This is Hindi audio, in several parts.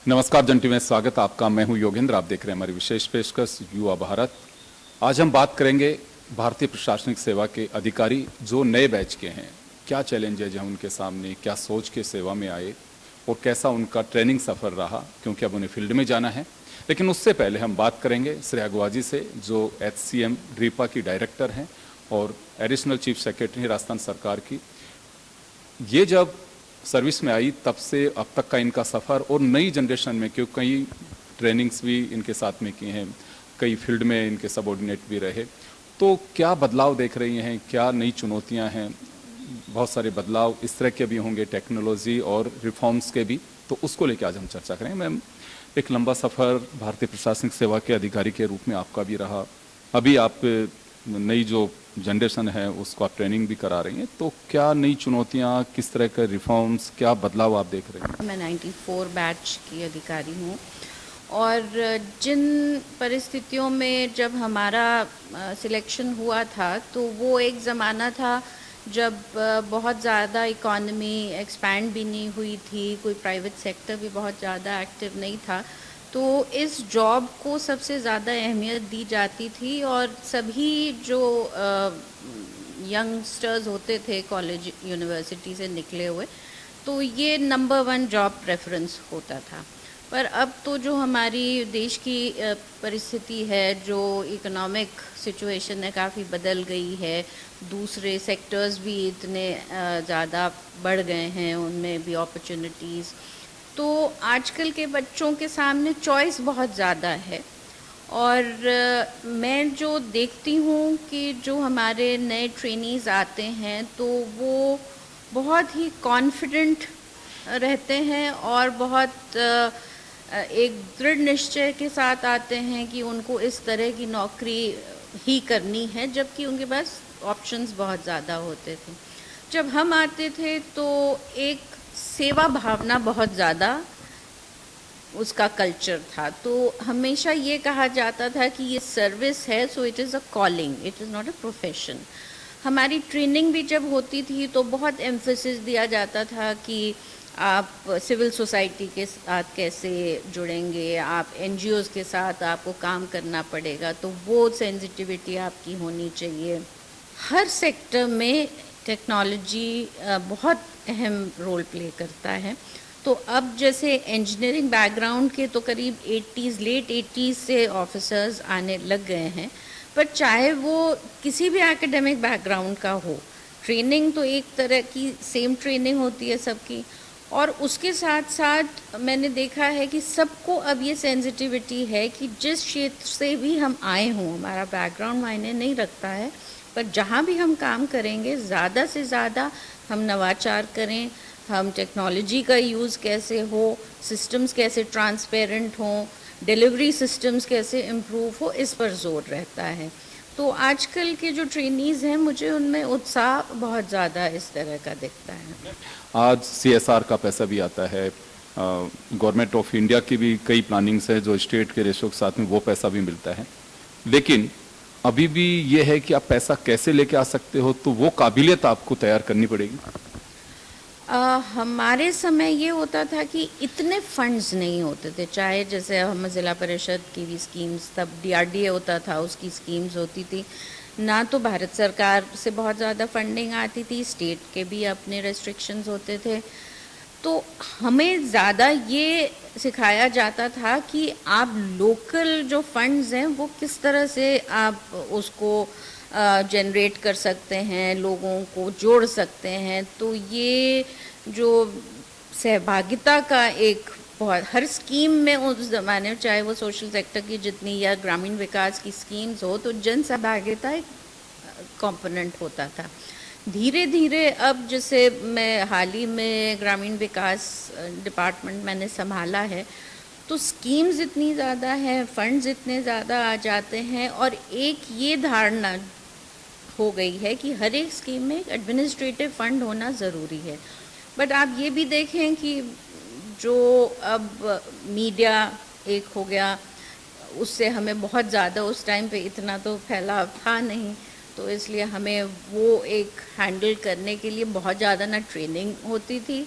नमस्कार जंटी में स्वागत आपका। मैं हूं योगेंद्र। आप देख रहे हैं हमारी विशेष पेशकश युवा भारत। आज हम बात करेंगे भारतीय प्रशासनिक सेवा के अधिकारी जो नए बैच के हैं, क्या चैलेंजेज हैं उनके सामने, क्या सोच के सेवा में आए और कैसा उनका ट्रेनिंग सफ़र रहा, क्योंकि अब उन्हें फील्ड में जाना है। लेकिन उससे पहले हम बात करेंगे श्रेया गुआजी से, जो HCM ड्रीपा की डायरेक्टर हैं और एडिशनल चीफ सेक्रेटरी राजस्थान सरकार की। ये जब सर्विस में आई तब से अब तक का इनका सफ़र और नई जनरेशन में, क्योंकि कई ट्रेनिंग्स भी इनके साथ में की हैं, कई फील्ड में इनके सबऑर्डिनेट भी रहे, तो क्या बदलाव देख रही हैं, क्या नई चुनौतियां हैं? बहुत सारे बदलाव इस तरह के भी होंगे, टेक्नोलॉजी और रिफॉर्म्स के भी, तो उसको लेकर आज हम चर्चा करेंगे। मैम, एक लंबा सफ़र भारतीय प्रशासनिक सेवा के अधिकारी के रूप में आपका भी रहा। अभी आप नई जो जनरेशन है उसको आप ट्रेनिंग भी करा रही हैं, तो क्या नई चुनौतियां, किस तरह के रिफॉर्म्स, क्या बदलाव आप देख रहे हैं? मैं 94 बैच की अधिकारी हूँ और जिन परिस्थितियों में जब हमारा सिलेक्शन हुआ था तो वो एक ज़माना था जब बहुत ज़्यादा इकॉनमी एक्सपैंड भी नहीं हुई थी, कोई प्राइवेट सेक्टर भी बहुत ज़्यादा एक्टिव नहीं था। तो इस जॉब को सबसे ज़्यादा अहमियत दी जाती थी और सभी जो यंगस्टर्स होते थे कॉलेज यूनिवर्सिटी से निकले हुए, तो ये नंबर 1 जॉब प्रेफरेंस होता था। पर अब तो जो हमारी देश की परिस्थिति है, जो इकोनॉमिक सिचुएशन है, काफ़ी बदल गई है। दूसरे सेक्टर्स भी इतने ज़्यादा बढ़ गए हैं, उनमें भी अपॉर्चुनिटीज़। तो आजकल के बच्चों के सामने चॉइस बहुत ज़्यादा है और मैं जो देखती हूँ कि जो हमारे नए ट्रेनीज़ आते हैं तो वो बहुत ही कॉन्फिडेंट रहते हैं और बहुत एक दृढ़ निश्चय के साथ आते हैं कि उनको इस तरह की नौकरी ही करनी है, जबकि उनके पास ऑप्शंस बहुत ज़्यादा होते थे। जब हम आते थे तो एक सेवा भावना बहुत ज़्यादा उसका कल्चर था, तो हमेशा ये कहा जाता था कि ये सर्विस है, so it is a calling, it is not a profession. हमारी ट्रेनिंग भी जब होती थी तो बहुत एम्फेसिस दिया जाता था कि आप सिविल सोसाइटी के साथ कैसे जुड़ेंगे, आप NGOs के साथ आपको काम करना पड़ेगा, तो वो सेंसिटिविटी आपकी होनी चाहिए। हर सेक्टर में टेक्नोलॉजी बहुत अहम रोल प्ले करता है। तो अब जैसे इंजीनियरिंग बैकग्राउंड के तो करीब 80s, लेट 80s से ऑफिसर्स आने लग गए हैं, पर चाहे वो किसी भी एकेडमिक बैकग्राउंड का हो, ट्रेनिंग तो एक तरह की सेम ट्रेनिंग होती है सबकी। और उसके साथ साथ मैंने देखा है कि सबको अब ये सेंसिटिविटी है कि जिस क्षेत्र से भी हम आए हों, हमारा बैकग्राउंड मायने नहीं रखता है, पर जहाँ भी हम काम करेंगे ज़्यादा से ज़्यादा हम नवाचार करें, हम टेक्नोलॉजी का यूज़ कैसे हो, सिस्टम्स कैसे ट्रांसपेरेंट हों, डिलीवरी सिस्टम्स कैसे इम्प्रूव हो, इस पर जोर रहता है। तो आजकल के जो ट्रेनीज़ हैं, मुझे उनमें उत्साह बहुत ज़्यादा इस तरह का दिखता है। आज CSR का पैसा भी आता है, गवर्नमेंट ऑफ इंडिया की भी कई प्लानिंग्स है जो स्टेट के रेशो के साथ में वो पैसा भी मिलता है, लेकिन अभी भी ये है कि आप पैसा कैसे लेके आ सकते हो, तो वो काबिलियत आपको तैयार करनी पड़ेगी। हमारे समय ये होता था कि इतने फंड्स नहीं होते थे, चाहे जैसे हम ज़िला परिषद की भी स्कीम्स, तब DRDA होता था, उसकी स्कीम्स होती थी ना, तो भारत सरकार से बहुत ज़्यादा फंडिंग आती थी, स्टेट के भी अपने रेस्ट्रिक्शंस होते थे। तो हमें ज़्यादा ये सिखाया जाता था कि आप लोकल जो फंड्स हैं वो किस तरह से आप उसको जनरेट कर सकते हैं, लोगों को जोड़ सकते हैं। तो ये जो सहभागिता का एक बहुत, हर स्कीम में उस ज़माने में, चाहे वो सोशल सेक्टर की जितनी या ग्रामीण विकास की स्कीम्स हो, तो जन सहभागिता एक कंपोनेंट होता था। धीरे धीरे अब जैसे मैं हाल ही में ग्रामीण विकास डिपार्टमेंट मैंने संभाला है, तो स्कीम्स इतनी ज़्यादा हैं, फंड्स इतने ज़्यादा आ जाते हैं और एक ये धारणा हो गई है कि हर एक स्कीम में एक एडमिनिस्ट्रेटिव फंड होना ज़रूरी है। बट आप ये भी देखें कि जो अब मीडिया एक हो गया, उससे हमें बहुत ज़्यादा, उस टाइम पे इतना तो फैलाव था नहीं, तो इसलिए हमें वो एक हैंडल करने के लिए बहुत ज़्यादा ना ट्रेनिंग होती थी,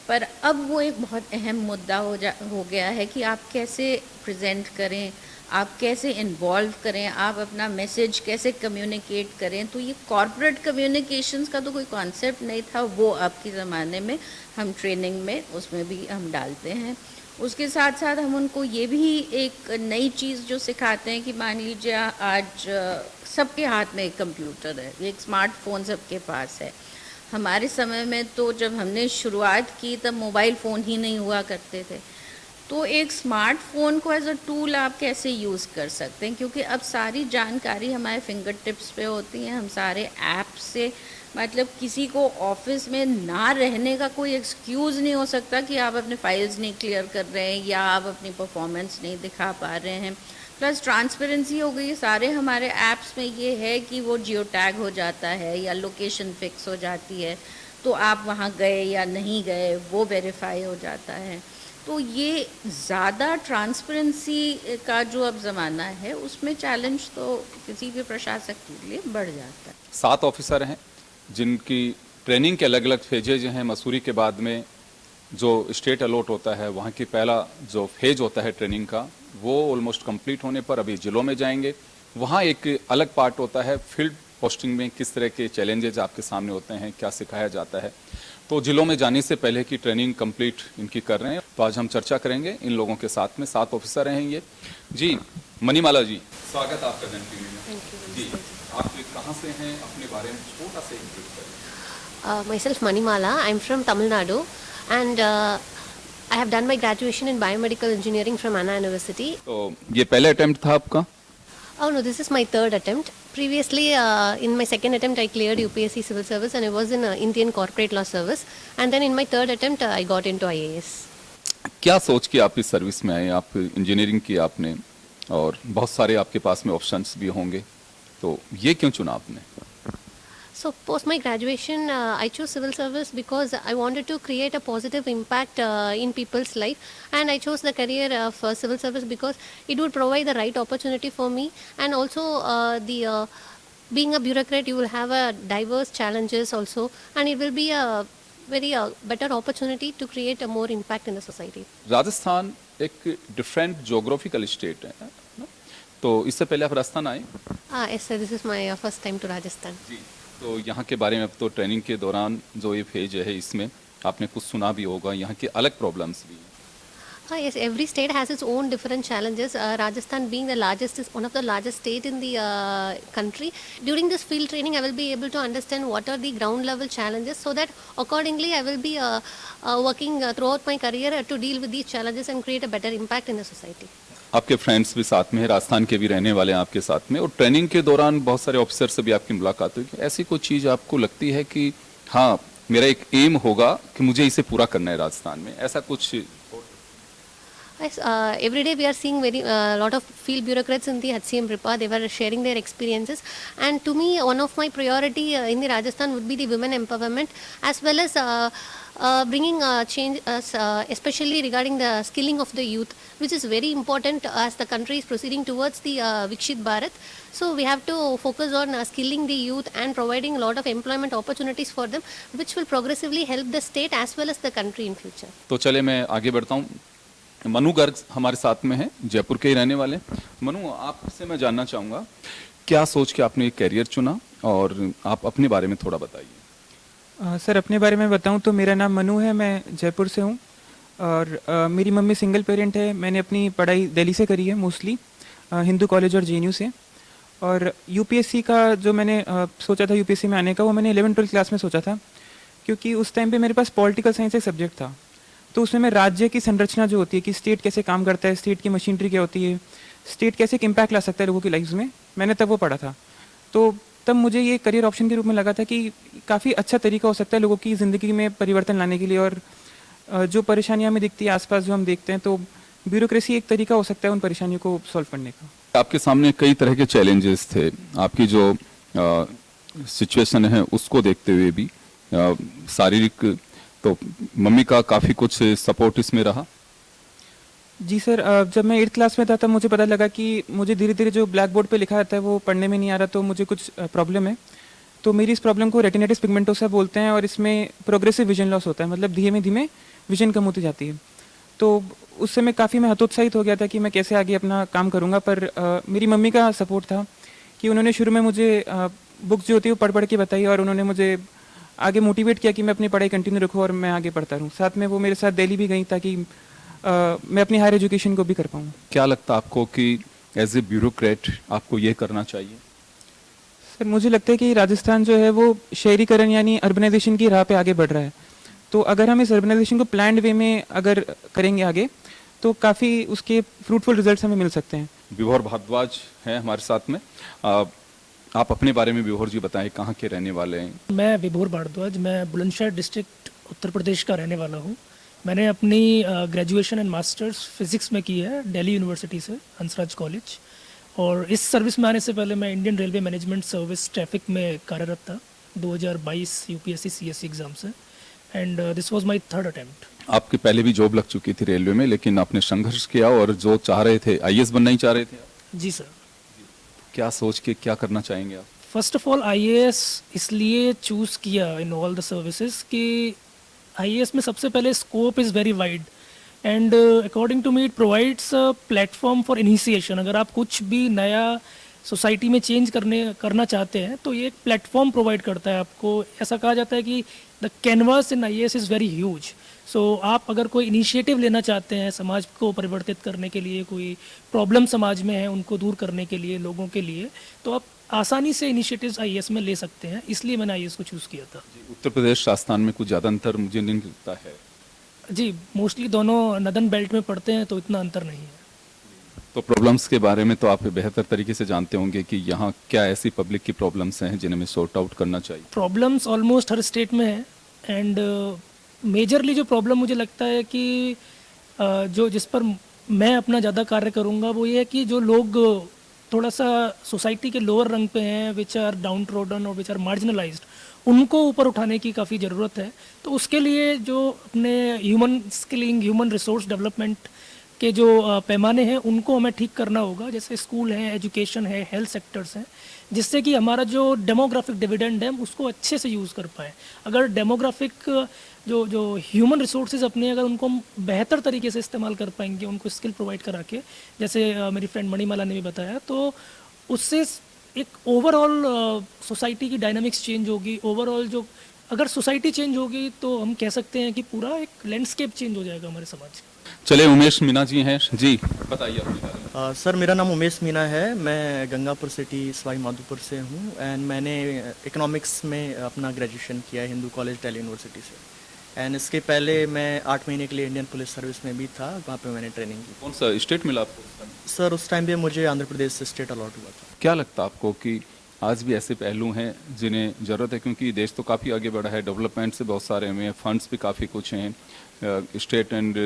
पर अब वो एक बहुत अहम मुद्दा हो गया है कि आप कैसे प्रेजेंट करें, आप कैसे इन्वॉल्व करें, आप अपना मैसेज कैसे कम्युनिकेट करें। तो ये कॉर्पोरेट कम्युनिकेशंस का तो कोई कॉन्सेप्ट नहीं था, वो अब के ज़माने में हम ट्रेनिंग में उसमें भी हम डालते हैं। उसके साथ साथ हम उनको ये भी एक नई चीज़ जो सिखाते हैं कि मान लीजिए आज सबके हाथ में एक कंप्यूटर है, एक स्मार्टफोन सबके पास है। हमारे समय में तो जब हमने शुरुआत की तब मोबाइल फ़ोन ही नहीं हुआ करते थे। तो एक स्मार्टफोन को एज अ टूल आप कैसे यूज़ कर सकते हैं, क्योंकि अब सारी जानकारी हमारे फिंगर टिप्स पे होती है। हम सारे ऐप से, मतलब किसी को ऑफिस में ना रहने का कोई एक्सक्यूज़ नहीं हो सकता कि आप अपने फाइल्स नहीं क्लियर कर रहे हैं या आप अपनी परफॉर्मेंस नहीं दिखा पा रहे हैं। प्लस ट्रांसपेरेंसी हो गई, सारे हमारे ऐप्स में ये है कि वो जियो टैग हो जाता है या लोकेशन फिक्स हो जाती है, तो आप वहाँ गए या नहीं गए वो वेरीफाई हो जाता है। तो ये ज़्यादा ट्रांसपेरेंसी का जो अब ज़माना है उसमें चैलेंज तो किसी भी प्रशासक के लिए बढ़ जाता है। 7 ऑफिसर हैं जिनकी ट्रेनिंग के अलग अलग फेजेज हैं। मसूरी के बाद में जो स्टेट अलॉट होता है, वहाँ की पहला जो फेज होता है ट्रेनिंग का, वो ऑलमोस्ट कंप्लीट होने पर अभी जिलों में जाएंगे। वहाँ एक अलग पार्ट होता है फील्ड पोस्टिंग में, किस तरह के चैलेंजेज आपके सामने होते हैं, क्या सिखाया जाता है। तो जिलों में जाने से पहले की ट्रेनिंग कंप्लीट इनकी कर रहे हैं। तो आज हम चर्चा करेंगे इन लोगों के साथ में। 7 ऑफिसर हैं ये जी। मणिमाला जी, स्वागत आपका जन टीवी में। जी, आप कहाँ से हैं, अपने बारे में छोटा सा इंट्रोड्यूस करें। Myself Manimala. I'm from Tamil Nadu, and I have done my graduation in biomedical engineering from Anna University. तो ये पहले अटेम्प्ट था आपका? Oh no, this is my third attempt. Previously, in my second attempt, I cleared UPSC Civil Service, and I was in Indian Corporate Law Service. And then in my third attempt, I got into IAS. क्या सोच के आप इस सर्विस में आए? आप इंजीनियरिंग की आपने, और बहुत सारे आपके पास में ऑप्शंस भी होंगे, तो ये क्यों चुना आपने? So post my graduation, I chose civil service because I wanted to create a positive impact in people's life, and I chose the career of civil service because it would provide the right opportunity for me, and also being a bureaucrat, you will have a diverse challenges also, and it will be a very better opportunity to create a more impact in the society. Rajasthan एक डिफरेंट जोग्राफिकल स्टेट है ना? तो इससे पहले आप राजस्थान आए? Yes sir, this is my first time to Rajasthan. जी। तो यहाँ के बारे में अब तो ट्रेनिंग के दौरान जो ये फेज है इसमें आपने कुछ सुना भी होगा, यहाँ के अलग प्रॉब्लम्स भी हैं। Yes, every state has its own different challenges. Rajasthan being the largest, is one of the largest state in the country. During this field training, I will be able to understand what are the ground level challenges, so that accordingly I will be working throughout my career to deal with these challenges and create a better impact in the society. आपके फ्रेंड्स भी साथ में हैं, राजस्थान के भी रहने वाले हैं आपके साथ में, और ट्रेनिंग के दौरान बहुत सारे ऑफिसर से भी आपकी मुलाकात हुई। ऐसी कोई चीज़ आपको लगती है कि हाँ, मेरा एक एम होगा कि मुझे इसे पूरा करना है राजस्थान में, ऐसा कुछ? Yes, every day we are seeing very lot of field bureaucrats in the HCM RIPA. They were sharing their experiences, and to me, one of my priority in the Rajasthan would be the women empowerment, as well as bringing change, especially regarding the skilling of the youth, which is very important as the country is proceeding towards the Vikshit Bharat. So we have to focus on skilling the youth and providing a lot of employment opportunities for them, which will progressively help the state as well as the country in future. तो चले मैं आगे बढ़ता हूँ। मनु गर्ग हमारे साथ में है, जयपुर के ही रहने वाले। मनु, आपसे मैं जानना चाहूँगा क्या सोच के आपने कैरियर चुना, और आप अपने बारे में थोड़ा बताइए। सर, अपने बारे में बताऊं तो मेरा नाम मनु है, मैं जयपुर से हूं, और मेरी मम्मी सिंगल पेरेंट है। मैंने अपनी पढ़ाई दिल्ली से करी है, मोस्टली हिंदू कॉलेज और जेएनयू से। और यूपीएससी का जो मैंने सोचा था यूपीएससी में आने का, वो मैंने 11th-12th क्लास में सोचा था, क्योंकि उस टाइम पे मेरे पास पॉलिटिकल साइंस एक सब्जेक्ट था। तो उसमें मैं राज्य की संरचना जो होती है कि स्टेट कैसे काम करता है, स्टेट की मशीनरी क्या होती है, स्टेट कैसे एक इम्पैक्ट ला सकता है लोगों की लाइफ में, मैंने तब वो पढ़ा था। तो तब मुझे ये करियर ऑप्शन के रूप में लगा था कि काफ़ी अच्छा तरीका हो सकता है लोगों की ज़िंदगी में परिवर्तन लाने के लिए। और जो परेशानियाँ हमें दिखती है आसपास जो हम देखते हैं, तो ब्यूरोक्रेसी एक तरीका हो सकता है उन परेशानियों को सॉल्व करने का। आपके सामने कई तरह के चैलेंजेस थे, आपकी जो सिचुएशन है उसको देखते हुए भी, शारीरिक, तो मम्मी का काफ़ी कुछ सपोर्ट इसमें रहा? जी सर, जब मैं 8th क्लास में था तब मुझे पता लगा कि मुझे धीरे धीरे जो ब्लैक बोर्ड पे लिखा रहता है वो पढ़ने में नहीं आ रहा, तो मुझे कुछ प्रॉब्लम है। तो मेरी इस प्रॉब्लम को रेटिनाइटिस पिगमेंटोसा बोलते हैं और इसमें प्रोग्रेसिव विजन लॉस होता है, मतलब धीमे धीमे विजन कम होती जाती है। तो उस समय काफ़ी मैं हतोत्साहित हो गया था कि मैं कैसे आगे अपना काम करूँगा, पर मेरी मम्मी का सपोर्ट था कि उन्होंने शुरू में मुझे बुक्स जो होती है वो पढ़ पढ़ के बताई और उन्होंने मुझे आगे मोटिवेट किया कि मैं अपनी पढ़ाई कंटिन्यू रखूँ और मैं आगे पढ़ता रहूँ। साथ में वो मेरे साथ दिल्ली भी गई ताकि मैं अपनी हायर एजुकेशन को भी कर पाऊँ। क्या लगता है आपको कि एज ए ब्यूरोक्रेट आपको ये करना चाहिए? सर मुझे लगता है कि राजस्थान जो है वो शहरीकरण यानी अर्बनाइजेशन की राह पे आगे बढ़ रहा है। तो अगर हम इस अर्बनाइजेशन को प्लान्ड वे में अगर करेंगे आगे तो काफ़ी उसके फ्रूटफुल रिजल्ट्स हमें मिल सकते हैं। विभोर भारद्वाज हैं हमारे साथ में। आप अपने बारे में विभोर जी बताएं, कहाँ के रहने वाले हैं? मैं विभोर भारद्वाज, मैं बुलंदशहर डिस्ट्रिक्ट उत्तर प्रदेश का रहने वाला हूँ। मैंने अपनी ग्रेजुएशन एंड मास्टर्स फिज़िक्स में की है दिल्ली यूनिवर्सिटी से, हंसराज कॉलेज। और इस सर्विस में आने से पहले मैं Indian railway management service traffic में कार्यरत था 2022 यूपीएससी सीएससी एग्ज़ाम से, and this was my third attempt. आपके पहले भी जॉब लग चुकी थी रेलवे में, लेकिन आपने संघर्ष किया और जो चाह रहे थे, आईएएस बनना ही चाह रहे थे? जी सर। क्या सोच के क्या करना चाहेंगे आप? फर्स्ट ऑफ ऑल आईएएस इसलिए चूज़ किया इन ऑल द सर्विसेज कि आईएएस में सबसे पहले scope is very wide and according to me it provides a platform for initiation. अगर आप कुछ भी नया सोसाइटी में चेंज करना चाहते हैं तो ये एक प्लेटफॉर्म प्रोवाइड करता है आपको। ऐसा कहा जाता है कि the canvas in IAS is very huge. So आप अगर कोई इनिशिएटिव लेना चाहते हैं समाज को परिवर्तित करने के लिए, कोई प्रॉब्लम समाज में है उनको दूर करने के लिए, लोगों के लिए, तो आप आसानी से इनिशिएटिव्स आईएएस में ले सकते हैं। इसलिए मैंने आईएएस को चूज़ किया था। उत्तर प्रदेश राजस्थान में कुछ ज़्यादा अंतर मुझे नहीं लगता है। जी, मोस्टली दोनों नदन बेल्ट में पड़ते हैं तो इतना अंतर नहीं है। तो प्रॉब्लम्स के बारे में तो आप बेहतर तरीके से जानते होंगे कि यहाँ क्या ऐसी पब्लिक की प्रॉब्लम्स हैं जिन्हें हमें सॉर्ट आउट करना चाहिए? प्रॉब्लम्स ऑलमोस्ट हर स्टेट में है एंड मेजरली जो प्रॉब्लम मुझे लगता है कि जो जिस पर मैं अपना ज़्यादा कार्य करूँगा वो ये है कि जो लोग थोड़ा सा सोसाइटी के लोअर रंग पे हैं, विच आर डाउन ट्रोडन और विच आर मार्जिनलाइज्ड, उनको ऊपर उठाने की काफ़ी ज़रूरत है। तो उसके लिए जो अपने human skilling, human resource development के जो पैमाने हैं उनको हमें ठीक करना होगा। जैसे स्कूल है, एजुकेशन है, हेल्थ सेक्टर्स हैं, जिससे कि हमारा जो डेमोग्राफिक डिविडेंड है हम उसको अच्छे से यूज़ कर पाएँ। अगर डेमोग्राफिक जो ह्यूमन रिसोर्सेज अपने अगर उनको हम बेहतर तरीके से इस्तेमाल कर पाएंगे, उनको स्किल प्रोवाइड करा के, जैसे मेरी फ्रेंड मणिमाला ने भी बताया, तो उससे एक ओवरऑल सोसाइटी की डायनामिक्स चेंज होगी। ओवरऑल जो अगर सोसाइटी चेंज होगी तो हम कह सकते हैं कि पूरा एक लैंडस्केप चेंज हो जाएगा हमारे समाज का। चलिए, उमेश मीना जी हैं जी, बताइए अपने बारे में। सर मेरा नाम उमेश मीना है, मैं गंगापुर सिटी सवाई माधोपुर से हूँ एंड मैंने इकोनॉमिक्स में अपना ग्रेजुएशन किया है हिंदू कॉलेज दिल्ली यूनिवर्सिटी से। एंड इसके पहले मैं 8 महीने के लिए इंडियन पुलिस सर्विस में भी था, वहाँ पे मैंने ट्रेनिंग की। कौन सा स्टेट मिला आपको? सर उस टाइम पे मुझे आंध्र प्रदेश से स्टेट अलॉट हुआ था। क्या लगता है आपको कि आज भी ऐसे पहलू हैं जिन्हें ज़रूरत है, क्योंकि देश तो काफ़ी आगे बढ़ा है, डेवलपमेंट से बहुत सारे में फंड्स भी काफ़ी कुछ हैं, स्टेट एंड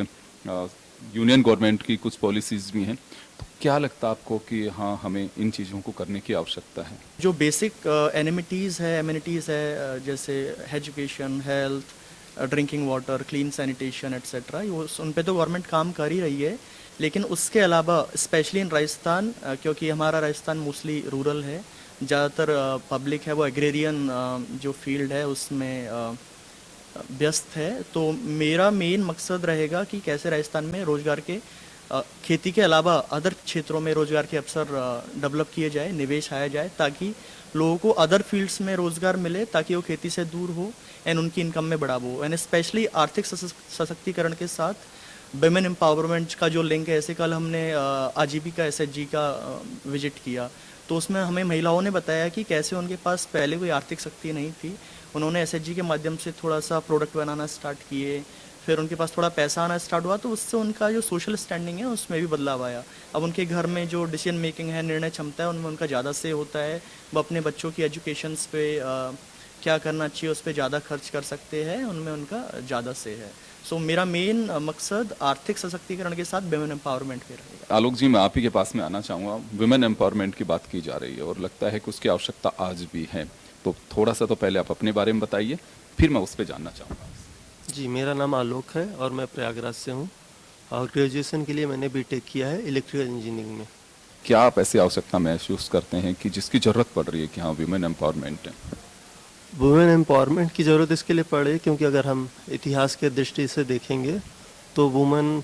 यूनियन गवर्नमेंट की कुछ पॉलिसीज़ भी हैं, तो क्या लगता है आपको कि हाँ हमें इन चीज़ों को करने की आवश्यकता है? जो बेसिक एनिमिटीज़ है, एमिनिटीज़ है, जैसे education, health, drinking water, clean sanitation etcetera, उन पे तो गवर्नमेंट काम कर ही रही है। लेकिन उसके अलावा स्पेशली इन राजस्थान, क्योंकि हमारा राजस्थान मोस्टली रूरल है, ज़्यादातर पब्लिक है वो एग्रेरियन जो फील्ड है उसमें व्यस्त है। तो मेरा मेन मकसद रहेगा कि कैसे राजस्थान में रोज़गार के खेती के अलावा अदर क्षेत्रों में रोज़गार के अवसर डेवलप किए जाए, निवेश आया जाए, ताकि लोगों को अदर फील्ड्स में रोज़गार मिले, ताकि वो खेती से दूर हो एंड उनकी इनकम में बढ़ाव हो। एंड स्पेशली आर्थिक सशक्तिकरण के साथ वुमेन एम्पावरमेंट का जो लिंक है, ऐसे कल हमने आजीविका एसएचजी का विजिट किया, तो उसमें हमें महिलाओं ने बताया कि कैसे उनके पास पहले कोई आर्थिक शक्ति नहीं थी, उन्होंने एसएचजी के माध्यम से थोड़ा सा प्रोडक्ट बनाना स्टार्ट किए, फिर उनके पास थोड़ा पैसा आना स्टार्ट हुआ, तो उससे उनका जो सोशल स्टैंडिंग है उसमें भी बदलाव आया। अब उनके घर में जो डिसीजन मेकिंग है, निर्णय क्षमता है, उनमें उनका ज़्यादा से होता है। वो अपने बच्चों की एजुकेशंस पे क्या करना चाहिए उस पर ज़्यादा खर्च कर सकते हैं, उनमें उनका ज़्यादा से है। सो मेरा मेन मकसद आर्थिक सशक्तिकरण के साथ वुमेन एम्पावरमेंट पे रहेगा। आलोक जी, मैं आप ही के पास में आना चाहूँगा। वुमेन एम्पावरमेंट की बात की जा रही है और लगता है कि उसकी आवश्यकता आज भी है, तो थोड़ा सा तो पहले आप अपने बारे में बताइए, फिर मैं उस पर जानना चाहूँगा। जी, मेरा नाम आलोक है और मैं प्रयागराज से हूँ और ग्रेजुएशन के लिए मैंने बीटेक किया है इलेक्ट्रिकल इंजीनियरिंग में। क्या आप ऐसी आवश्यकता महसूस करते हैं कि जिसकी ज़रूरत पड़ रही है कि हाँ वुमेन एम्पावरमेंट है? वुमेन एम्पावरमेंट की ज़रूरत इसके लिए पड़ रही है क्योंकि अगर हम इतिहास के दृष्टि से देखेंगे तो वुमेन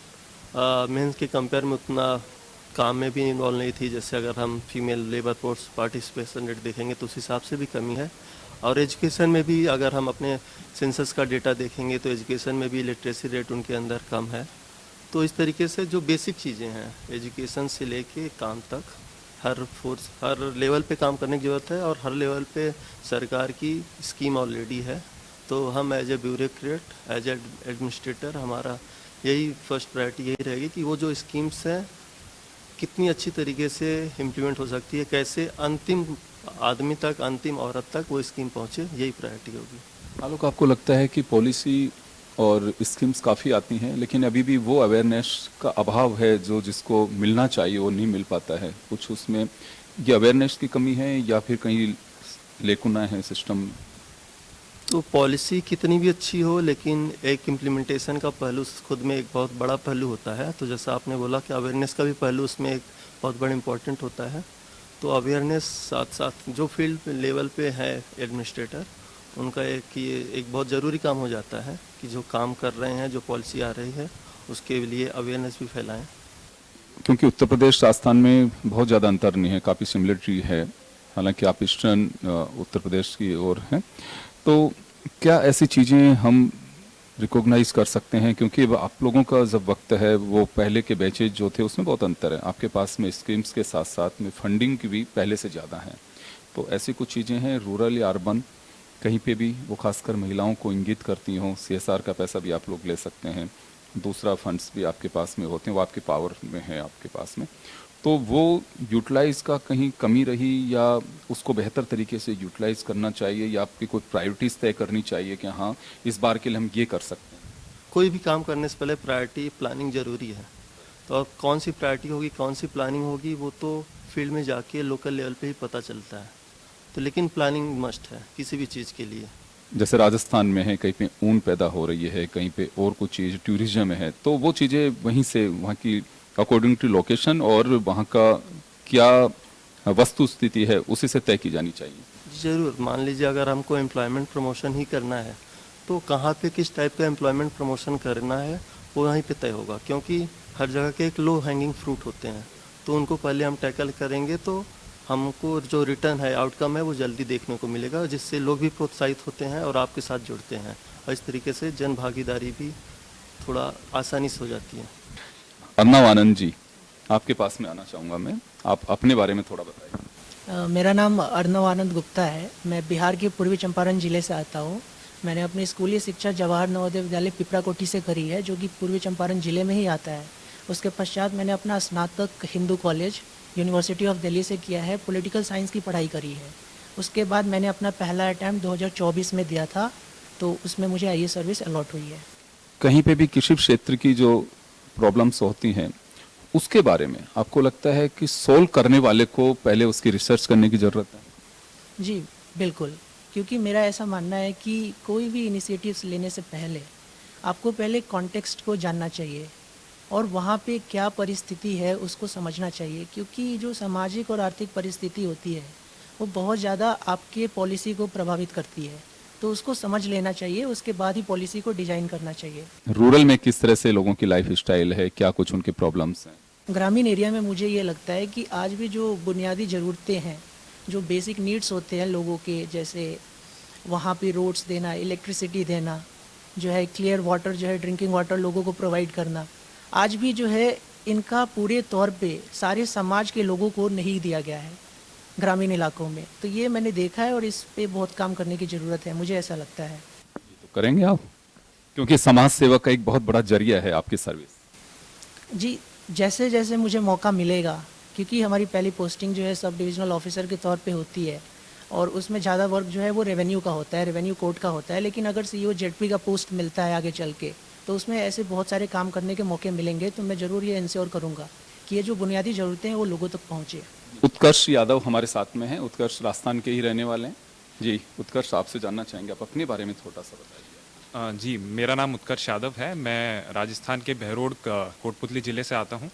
मेंस के कंपेयर में उतना काम में भी इन्वॉल्व नहीं थी। जैसे अगर हम female labour force participation rate देखेंगे तो उस हिसाब से भी कमी है। और एजुकेशन में भी अगर हम अपने सेंसस का डेटा देखेंगे तो एजुकेशन में भी लिटरेसी रेट उनके अंदर कम है। तो इस तरीके से जो बेसिक चीज़ें हैं एजुकेशन से लेके काम तक हर लेवल पे काम करने की ज़रूरत है और हर लेवल पे सरकार की स्कीम ऑलरेडी है। तो हम as a bureaucrat as a administrator हमारा यही फर्स्ट प्रायोरिटी यही रहेगी कि वो जो स्कीम्स हैं कितनी अच्छी तरीके से इम्प्लीमेंट हो सकती है, कैसे अंतिम आदमी तक अंतिम औरत तक वो स्कीम पहुँचे, यही प्रायोरिटी होगी। आलोक, आपको लगता है कि पॉलिसी और स्कीम्स काफ़ी आती हैं लेकिन अभी भी वो अवेयरनेस का अभाव है जो जिसको मिलना चाहिए वो नहीं मिल पाता है? कुछ उसमें ये अवेयरनेस की कमी है या फिर कहीं लेकुना है सिस्टम? तो पॉलिसी कितनी भी अच्छी हो लेकिन एक इम्प्लीमेंटेशन का पहलू खुद में एक बहुत बड़ा पहलू होता है। तो जैसा आपने बोला कि अवेयरनेस का भी पहलू उसमें एक बहुत बड़ा इम्पोर्टेंट होता है। तो अवेयरनेस साथ साथ जो फील्ड लेवल पे है एडमिनिस्ट्रेटर उनका ये एक बहुत ज़रूरी काम हो जाता है कि जो काम कर रहे हैं जो पॉलिसी आ रही है उसके लिए अवेयरनेस भी फैलाएं। क्योंकि उत्तर प्रदेश राजस्थान में बहुत ज़्यादा अंतर नहीं है, काफ़ी सिमिलरिटी है, हालांकि आप ईस्टर्न उत्तर प्रदेश की ओर हैं। तो क्या ऐसी चीज़ें हम रिकॉग्नाइज कर सकते हैं? क्योंकि अब आप लोगों का जब वक्त है वो पहले के बैचेज जो थे उसमें बहुत अंतर है, आपके पास में स्कीम्स के साथ साथ में फंडिंग की भी पहले से ज़्यादा है। तो ऐसी कुछ चीज़ें हैं रूरल या अर्बन कहीं पे भी वो खासकर महिलाओं को इंगित करती हों? CSR का पैसा भी आप लोग ले सकते हैं, दूसरा फंड्स भी आपके पास में होते हैं, वो आपके पावर में है आपके पास में। तो वो यूटिलाइज का कहीं कमी रही या उसको बेहतर तरीके से यूटिलाइज करना चाहिए या आपकी कोई प्रायोरिटीज तय करनी चाहिए कि हाँ इस बार के लिए हम ये कर सकते हैं? कोई भी काम करने से पहले प्रायोरिटी प्लानिंग ज़रूरी है। तो अब कौन सी प्रायोरिटी होगी कौन सी प्लानिंग होगी वो तो फील्ड में जाके लोकल लेवल पे ही पता चलता है। तो लेकिन प्लानिंग मस्ट है किसी भी चीज़ के लिए। जैसे राजस्थान में है, कहीं पे ऊन पैदा हो रही है, कहीं पे और कुछ चीज़ टूरिज्म में है, तो वो चीज़ें वहीं से वहाँ की अकॉर्डिंग टू लोकेशन और वहाँ का क्या वस्तु स्थिति है उसी से तय की जानी चाहिए। ज़रूर, मान लीजिए अगर हमको एम्प्लॉयमेंट प्रमोशन ही करना है तो कहाँ पे किस टाइप का एम्प्लॉयमेंट प्रमोशन करना है वो वहीं पे तय होगा, क्योंकि हर जगह के एक लो हैंगिंग फ्रूट होते हैं। तो उनको पहले हम टैकल करेंगे तो हमको जो रिटर्न है आउटकम है वो जल्दी देखने को मिलेगा, जिससे लोग भी प्रोत्साहित होते हैं और आपके साथ जुड़ते हैं और इस तरीके से जन भागीदारी भी थोड़ा आसानी से हो जाती है। अर्नव आनंद जी, आपके पास में आना चाहूँगा मैं, आप अपने बारे में थोड़ा बताइए। मेरा नाम अर्नव आनंद गुप्ता है। मैं बिहार के पूर्वी चंपारण ज़िले से आता हूँ। मैंने अपनी स्कूली शिक्षा जवाहर नवोदय विद्यालय पिपराकोठी से करी है, जो कि पूर्वी चंपारण ज़िले में ही आता है। उसके पश्चात मैंने अपना स्नातक Hindu college university of Delhi से किया है, पॉलिटिकल साइंस की पढ़ाई करी है। उसके बाद मैंने अपना पहला अटैम्प्ट 2024 में दिया था, तो उसमें मुझे आईए सर्विस अलॉट हुई है। कहीं पे भी किसी क्षेत्र की जो प्रॉब्लम्स होती हैं उसके बारे में आपको लगता है कि सोल्व करने वाले को पहले उसकी रिसर्च करने की ज़रूरत है? जी बिल्कुल, क्योंकि मेरा ऐसा मानना है कि कोई भी इनिशिएटिव्स लेने से पहले आपको पहले कॉन्टेक्स्ट को जानना चाहिए और वहाँ पे क्या परिस्थिति है उसको समझना चाहिए, क्योंकि जो सामाजिक और आर्थिक परिस्थिति होती है वो बहुत ज़्यादा आपके पॉलिसी को प्रभावित करती है। तो उसको समझ लेना चाहिए, उसके बाद ही पॉलिसी को डिजाइन करना चाहिए। रूरल में किस तरह से लोगों की लाइफ स्टाइल है, क्या कुछ उनके प्रॉब्लम्स हैं? ग्रामीण एरिया में मुझे ये लगता है कि आज भी जो बुनियादी ज़रूरतें हैं, जो बेसिक नीड्स होते हैं लोगों के, जैसे वहाँ पे रोड्स देना, इलेक्ट्रिसिटी देना, जो है क्लियर वाटर, जो है ड्रिंकिंग वाटर लोगों को प्रोवाइड करना, आज भी जो है इनका पूरे तौर पे सारे समाज के लोगों को नहीं दिया गया है ग्रामीण इलाकों में। तो ये मैंने देखा है और इस पे बहुत काम करने की ज़रूरत है, मुझे ऐसा लगता है। तो करेंगे आप, क्योंकि समाज सेवा का एक बहुत बड़ा जरिया है आपकी सर्विस। जी, जैसे जैसे मुझे मौका मिलेगा, क्योंकि हमारी पहली पोस्टिंग जो है सब डिविजनल ऑफिसर के तौर पे होती है और उसमें ज़्यादा वर्क जो है वो रेवेन्यू का होता है, रेवेन्यू कोर्ट का होता है। लेकिन अगर सीईओ जेडपी का पोस्ट मिलता है आगे चल के, तो उसमें ऐसे बहुत सारे काम करने के मौके मिलेंगे। तो मैं ज़रूर ये इंश्योर करूँगा कि ये जो बुनियादी ज़रूरतें हैं वो लोगों तक पहुँचे। उत्कर्ष यादव हमारे साथ में हैं। उत्कर्ष राजस्थान के ही रहने वाले हैं। जी उत्कर्ष, आपसे जानना चाहेंगे, आप अपने बारे में थोड़ा सा बताइए। जी, मेरा नाम उत्कर्ष यादव है। मैं राजस्थान के बहरोड कोटपुतली ज़िले से आता हूँ।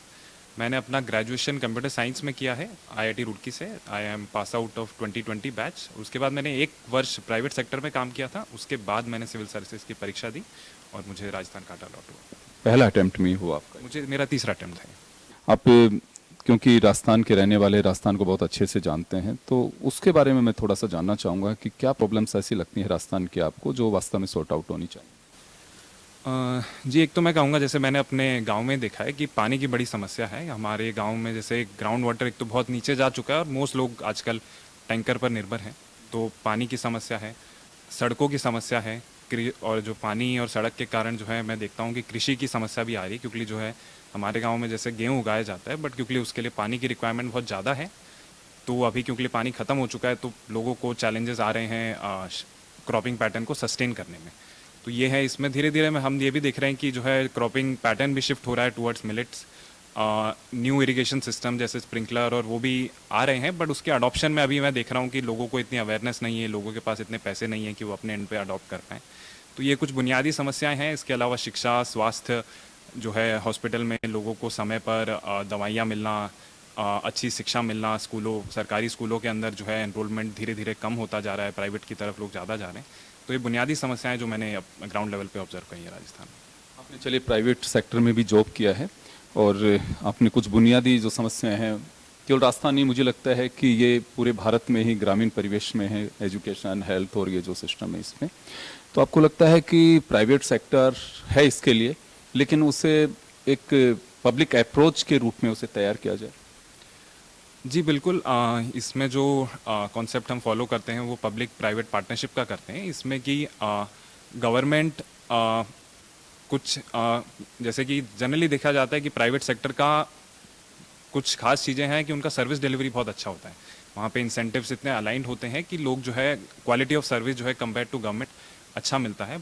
मैंने अपना ग्रेजुएशन कंप्यूटर साइंस में किया है आईआईटी रुड़की से। I am pass out of 2020 batch. उसके बाद मैंने 1 वर्ष प्राइवेट सेक्टर में काम किया था। उसके बाद मैंने सिविल सर्विसेज की परीक्षा दी और मुझे राजस्थान का अलॉट हुआ। पहला अटेम्प्ट में ही हुआ आपका? मेरा तीसरा अटेम्प्ट है। आप क्योंकि राजस्थान के रहने वाले, राजस्थान को बहुत अच्छे से जानते हैं, तो उसके बारे में मैं थोड़ा सा जानना चाहूँगा कि क्या प्रॉब्लम्स ऐसी लगती हैं राजस्थान की आपको जो वास्तव में सॉर्ट आउट होनी चाहिए? जी, एक तो मैं कहूँगा जैसे मैंने अपने गांव में देखा है कि पानी की बड़ी समस्या है हमारे गांव में। जैसे ग्राउंड वाटर एक तो बहुत नीचे जा चुका है और मोस्ट लोग आजकल टैंकर पर निर्भर हैं, तो पानी की समस्या है, सड़कों की समस्या है, और जो पानी और सड़क के कारण जो है मैं देखता हूँ कि कृषि की समस्या भी आ रही है, क्योंकि जो है हमारे गाँव में जैसे गेहूँ उगाया जाता है, बट क्योंकि उसके लिए पानी की रिक्वायरमेंट बहुत ज़्यादा है, तो अभी क्योंकि पानी ख़त्म हो चुका है तो लोगों को चैलेंजेस आ रहे हैं क्रॉपिंग पैटर्न को सस्टेन करने में। तो ये है, इसमें धीरे धीरे में हम ये भी देख रहे हैं कि जो है क्रॉपिंग पैटर्न भी शिफ्ट हो रहा है towards millets. New irrigation system जैसे स्प्रिंकलर और वो भी आ रहे हैं, बट उसके अडॉप्शन में अभी मैं देख रहा हूँ कि लोगों को इतनी अवेयरनेस नहीं है, लोगों के पास इतने पैसे नहीं है कि वो अपने एंड पे अडॉप्ट कर पाएँ। तो ये कुछ बुनियादी समस्याएं हैं। इसके अलावा शिक्षा, स्वास्थ्य जो है, हॉस्पिटल में लोगों को समय पर दवाइयाँ मिलना, अच्छी शिक्षा मिलना, सरकारी स्कूलों के अंदर जो है एनरोलमेंट धीरे धीरे कम होता जा रहा है, प्राइवेट की तरफ लोग ज़्यादा जा रहे हैं। तो ये बुनियादी समस्याएं जो मैंने ग्राउंड लेवल पे ऑब्जर्व की है राजस्थान में। आपने चलिए प्राइवेट सेक्टर में भी जॉब किया है और आपने कुछ बुनियादी जो समस्याएं हैं, केवल राजस्थान नहीं, मुझे लगता है कि ये पूरे भारत में ही ग्रामीण परिवेश में है, एजुकेशन, हेल्थ और ये जो सिस्टम है इसमें, तो आपको लगता है कि प्राइवेट सेक्टर है इसके लिए, लेकिन उसे एक पब्लिक अप्रोच के रूप में उसे तैयार किया जाए? जी बिल्कुल। इसमें जो कॉन्सेप्ट हम फॉलो करते हैं वो पब्लिक प्राइवेट पार्टनरशिप का करते हैं। इसमें कि गवर्नमेंट कुछ जैसे कि जनरली देखा जाता है कि प्राइवेट सेक्टर का कुछ खास चीज़ें हैं कि उनका सर्विस डिलीवरी बहुत अच्छा होता है। वहाँ पे इंसेंटिव्स इतने अलाइंड होते हैं कि लोग जो है क्वालिटी ऑफ सर्विस जो है कंपेयर टू गवर्नमेंट अच्छा मिलता है।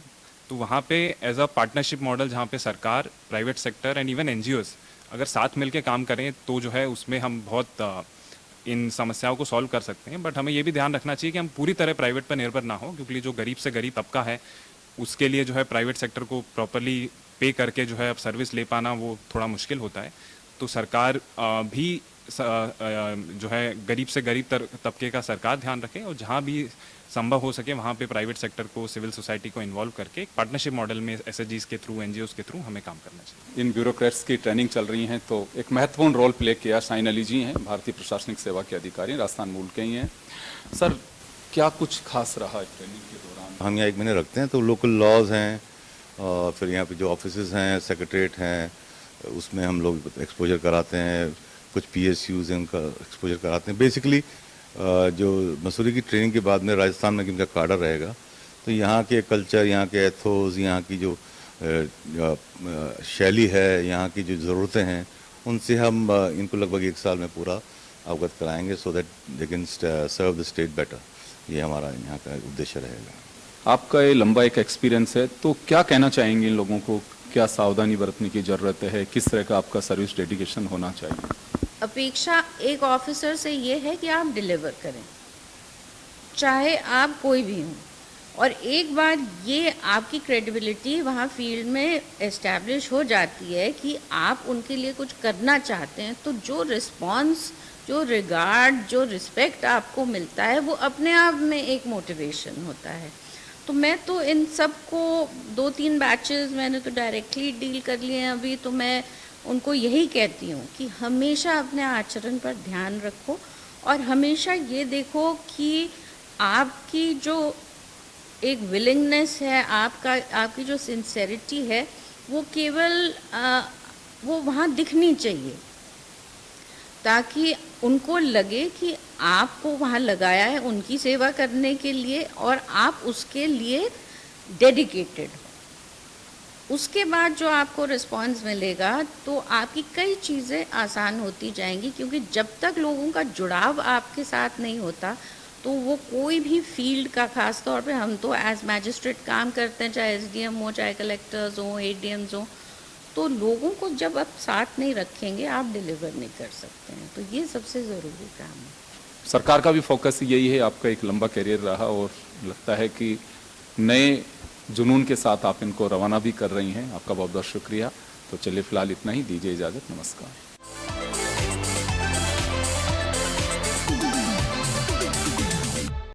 तो वहाँ पे एज अ पार्टनरशिप मॉडल जहाँ पे सरकार, private sector and even NGOs अगर साथ मिलके काम करें तो जो है उसमें हम बहुत इन समस्याओं को सॉल्व कर सकते हैं। बट हमें ये भी ध्यान रखना चाहिए कि हम पूरी तरह प्राइवेट पर निर्भर ना हो, क्योंकि जो गरीब से गरीब तबका है उसके लिए जो है प्राइवेट सेक्टर को प्रॉपरली पे करके जो है अब सर्विस ले पाना वो थोड़ा मुश्किल होता है। तो सरकार भी जो है गरीब से गरीब तबके का सरकार ध्यान रखे और जहाँ भी संभव हो सके वहाँ पे प्राइवेट सेक्टर को, सिविल सोसाइटी को इन्वॉल्व करके पार्टनरशिप मॉडल में एसएचजीज के थ्रू, एनजीओज के थ्रू हमें काम करना चाहिए। इन ब्यूरोक्रेट्स की ट्रेनिंग चल रही है, तो एक महत्वपूर्ण रोल प्ले किया साइन अली जी हैं, भारतीय प्रशासनिक सेवा के अधिकारी, राजस्थान मूल के ही हैं। सर, क्या कुछ खास रहा ट्रेनिंग के दौरान? हम यहाँ 1 महीने रखते हैं, तो लोकल लॉज हैं और फिर यहाँ पे जो ऑफिसेज हैं, सेक्रेटरीट हैं, उसमें हम लोग एक्सपोजर कराते हैं। कुछ पीएसयूज हैं उनका एक्सपोजर कराते हैं। बेसिकली जो मसूरी की ट्रेनिंग के बाद में राजस्थान में इनका काडर रहेगा, तो यहाँ के कल्चर, यहाँ के एथोस, यहाँ की जो शैली है, यहाँ की जो ज़रूरतें हैं, उनसे हम इनको लगभग 1 साल में पूरा अवगत कराएंगे, so that they can serve the state better. ये हमारा यहाँ का उद्देश्य रहेगा। आपका ये लंबा एक एक्सपीरियंस है, तो क्या कहना चाहेंगे इन लोगों को? क्या सावधानी बरतने की ज़रूरत है? किस तरह का आपका सर्विस डेडिकेशन होना चाहिए? अपेक्षा एक ऑफिसर से ये है कि आप डिलीवर करें, चाहे आप कोई भी हों। और एक बार ये आपकी क्रेडिबिलिटी वहाँ फील्ड में एस्टैब्लिश हो जाती है कि आप उनके लिए कुछ करना चाहते हैं, तो जो रिस्पॉन्स, जो रिगार्ड, जो रिस्पेक्ट आपको मिलता है वो अपने आप में एक मोटिवेशन होता है। तो मैं तो इन सब को 2-3 बैचेस मैंने तो डायरेक्टली डील कर लिए हैं अभी, तो मैं उनको यही कहती हूँ कि हमेशा अपने आचरण पर ध्यान रखो और हमेशा ये देखो कि आपकी जो एक विलिंगनेस है, आपकी जो सिंसेरिटी है, वो केवल वो वहाँ दिखनी चाहिए, ताकि उनको लगे कि आपको वहाँ लगाया है उनकी सेवा करने के लिए और आप उसके लिए डेडिकेटेड हो। उसके बाद जो आपको रिस्पांस मिलेगा तो आपकी कई चीज़ें आसान होती जाएंगी, क्योंकि जब तक लोगों का जुड़ाव आपके साथ नहीं होता तो वो कोई भी फील्ड का, ख़ास तौर पे हम तो एज मैजिस्ट्रेट काम करते हैं, चाहे एसडीएम हो, चाहे कलेक्टर्स हो, एडीएम्स हो, तो लोगों को जब आप साथ नहीं रखेंगे आप डिलीवर नहीं कर सकते हैं। तो ये सबसे ज़रूरी काम है। सरकार का भी फोकस यही है। आपका एक लंबा करियर रहा और लगता है कि नए जुनून के साथ आप इनको रवाना भी कर रही हैं। आपका बहुत बहुत शुक्रिया। तो चलिए फिलहाल इतना ही, दीजिए इजाज़त, नमस्कार।